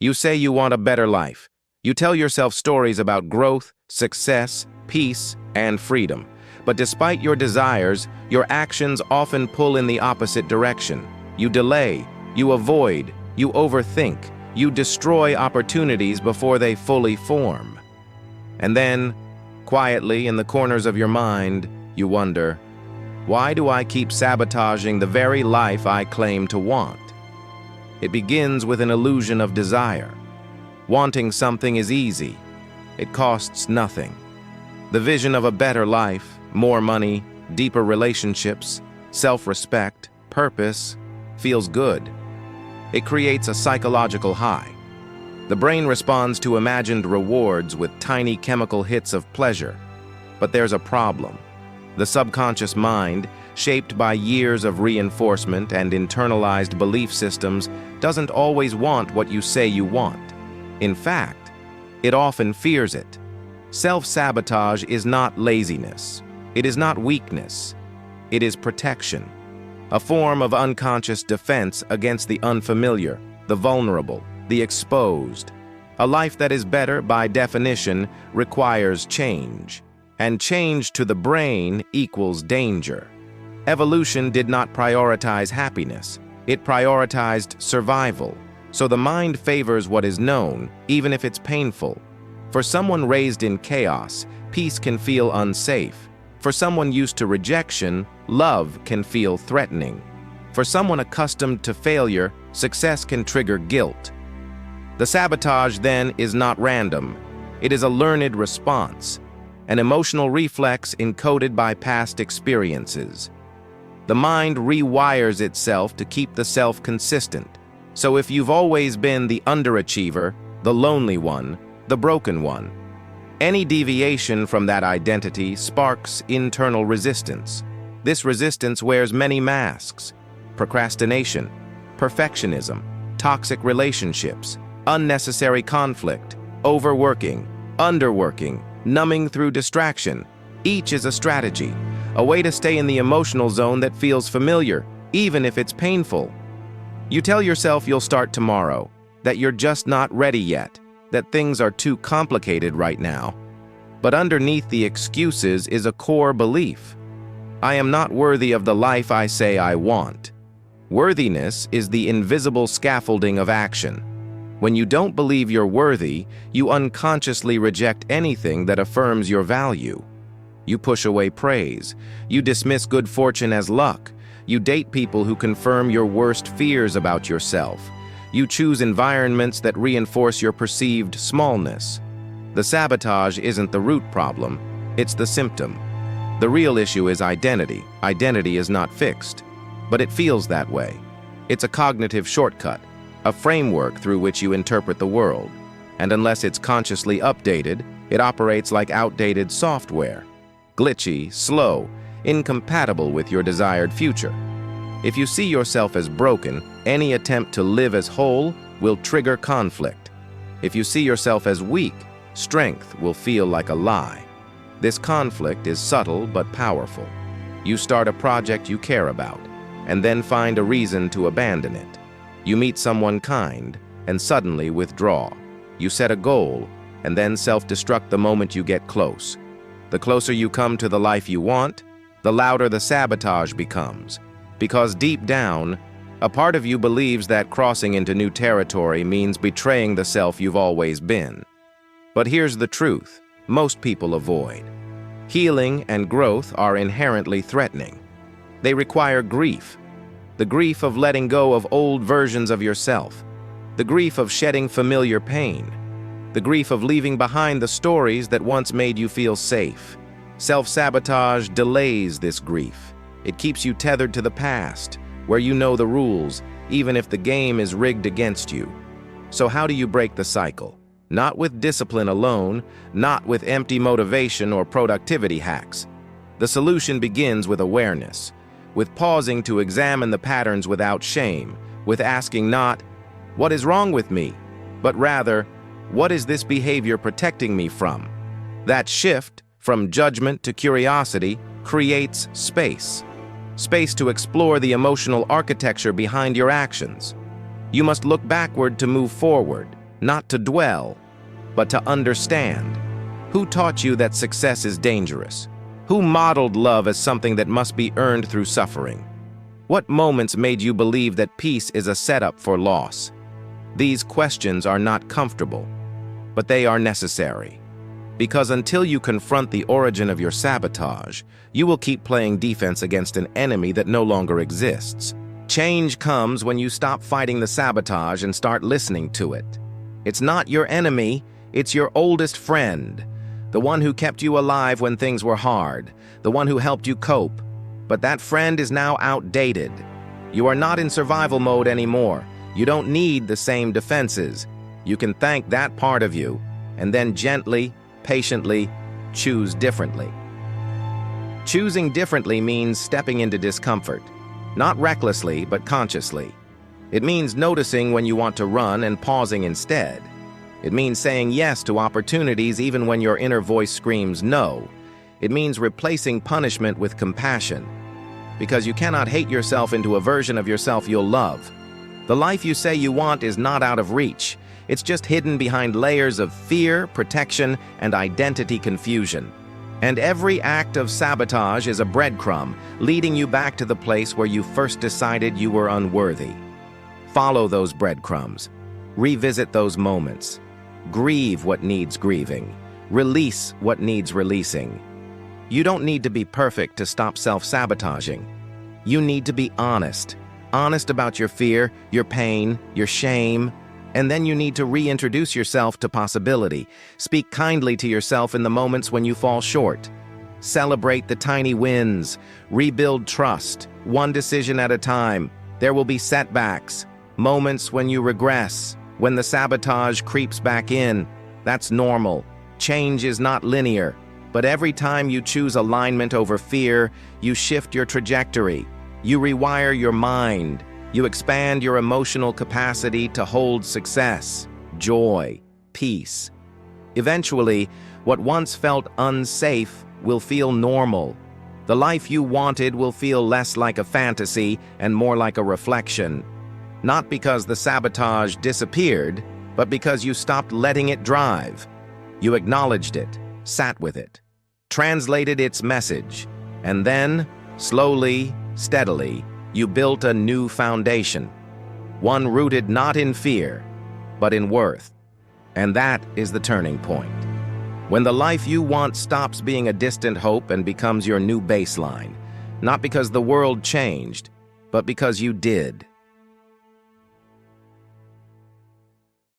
You say you want a better life. You tell yourself stories about growth, success, peace, and freedom. But despite your desires, your actions often pull in the opposite direction. You delay, you avoid, you overthink, you destroy opportunities before they fully form. And then, quietly in the corners of your mind, you wonder, why do I keep sabotaging the very life I claim to want? It begins with an illusion of desire. Wanting something is easy. It costs nothing. The vision of a better life, more money, deeper relationships, self-respect, purpose, feels good. It creates a psychological high. The brain responds to imagined rewards with tiny chemical hits of pleasure. But there's a problem. The subconscious mind, shaped by years of reinforcement and internalized belief systems, doesn't always want what you say you want. In fact, it often fears it. Self-sabotage is not laziness. It is not weakness. It is protection. A form of unconscious defense against the unfamiliar, the vulnerable, the exposed. A life that is better, by definition, requires change. And change to the brain equals danger. Evolution did not prioritize happiness. It prioritized survival. So the mind favors what is known, even if it's painful. For someone raised in chaos, peace can feel unsafe. For someone used to rejection, love can feel threatening. For someone accustomed to failure, success can trigger guilt. The sabotage, then, is not random. It is a learned response, an emotional reflex encoded by past experiences. The mind rewires itself to keep the self consistent. So if you've always been the underachiever, the lonely one, the broken one, any deviation from that identity sparks internal resistance. This resistance wears many masks: procrastination, perfectionism, toxic relationships, unnecessary conflict, overworking, underworking, numbing through distraction. Each is a strategy, a way to stay in the emotional zone that feels familiar, even if it's painful. You tell yourself you'll start tomorrow, that you're just not ready yet, that things are too complicated right now. But underneath the excuses is a core belief. I am not worthy of the life I say I want. Worthiness is the invisible scaffolding of action. When you don't believe you're worthy, you unconsciously reject anything that affirms your value. You push away praise. You dismiss good fortune as luck. You date people who confirm your worst fears about yourself. You choose environments that reinforce your perceived smallness. The sabotage isn't the root problem, it's the symptom. The real issue is identity. Identity is not fixed, but it feels that way. It's a cognitive shortcut, a framework through which you interpret the world. And unless it's consciously updated, it operates like outdated software. Glitchy, slow, incompatible with your desired future. If you see yourself as broken, any attempt to live as whole will trigger conflict. If you see yourself as weak, strength will feel like a lie. This conflict is subtle but powerful. You start a project you care about, and then find a reason to abandon it. You meet someone kind, and suddenly withdraw. You set a goal, and then self-destruct the moment you get close. The closer you come to the life you want, the louder the sabotage becomes. Because deep down, a part of you believes that crossing into new territory means betraying the self you've always been. But here's the truth: most people avoid. Healing and growth are inherently threatening. They require grief. The grief of letting go of old versions of yourself. The grief of shedding familiar pain. The grief of leaving behind the stories that once made you feel safe. Self-sabotage delays this grief. It keeps you tethered to the past, where you know the rules, even if the game is rigged against you. So how do you break the cycle? Not with discipline alone, not with empty motivation or productivity hacks. The solution begins with awareness, with pausing to examine the patterns without shame, with asking not, "What is wrong with me?" but rather, "What is this behavior protecting me from?" That shift, from judgment to curiosity, creates space. Space to explore the emotional architecture behind your actions. You must look backward to move forward, not to dwell, but to understand. Who taught you that success is dangerous? Who modeled love as something that must be earned through suffering? What moments made you believe that peace is a setup for loss? These questions are not comfortable, but they are necessary. Because until you confront the origin of your sabotage, you will keep playing defense against an enemy that no longer exists. Change comes when you stop fighting the sabotage and start listening to it. It's not your enemy, it's your oldest friend. The one who kept you alive when things were hard, the one who helped you cope. But that friend is now outdated. You are not in survival mode anymore. You don't need the same defenses. You can thank that part of you, and then gently, patiently, choose differently. Choosing differently means stepping into discomfort, not recklessly, but consciously. It means noticing when you want to run and pausing instead. It means saying yes to opportunities even when your inner voice screams no. It means replacing punishment with compassion. Because you cannot hate yourself into a version of yourself you'll love. The life you say you want is not out of reach. It's just hidden behind layers of fear, protection, and identity confusion. And every act of sabotage is a breadcrumb, leading you back to the place where you first decided you were unworthy. Follow those breadcrumbs. Revisit those moments. Grieve what needs grieving. Release what needs releasing. You don't need to be perfect to stop self-sabotaging. You need to be honest. Honest about your fear, your pain, your shame. And then you need to reintroduce yourself to possibility. Speak kindly to yourself in the moments when you fall short. Celebrate the tiny wins. Rebuild trust, one decision at a time. There will be setbacks, moments when you regress, when the sabotage creeps back in. That's normal. Change is not linear. But every time you choose alignment over fear, you shift your trajectory. You rewire your mind. You expand your emotional capacity to hold success, joy, peace. Eventually, what once felt unsafe will feel normal. The life you wanted will feel less like a fantasy and more like a reflection. Not because the sabotage disappeared, but because you stopped letting it drive. You acknowledged it, sat with it, translated its message, and then, slowly, steadily, you built a new foundation, one rooted not in fear, but in worth. And that is the turning point. When the life you want stops being a distant hope and becomes your new baseline, not because the world changed, but because you did.